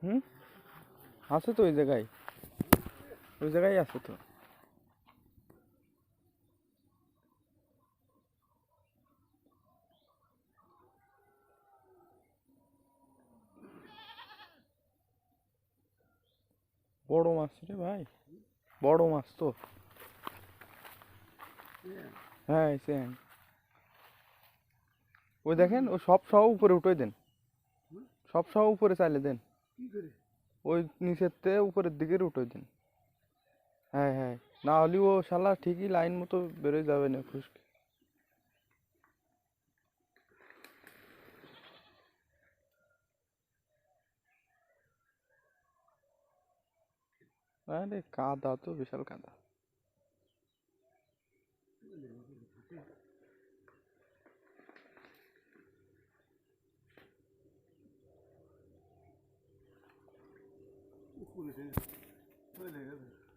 হুম, আছে তো ওই জায়গায় আছে তো। বড় মাছ রে ভাই, বড় মাছ তো। হ্যাঁ সেন, ওই দেখেন ও সব সহ উপরে উঠে দেন, সব সহ উপরে চাইলে দেন, ওই নিচের থেকে উপরের দিকে উঠে দেন। হ্যাঁ হ্যাঁ, না হলে ও শালা ঠিকই লাইন মতো বেরোয় যাবে না খুশকি। আরে কাদা তো, বিশাল কাদা।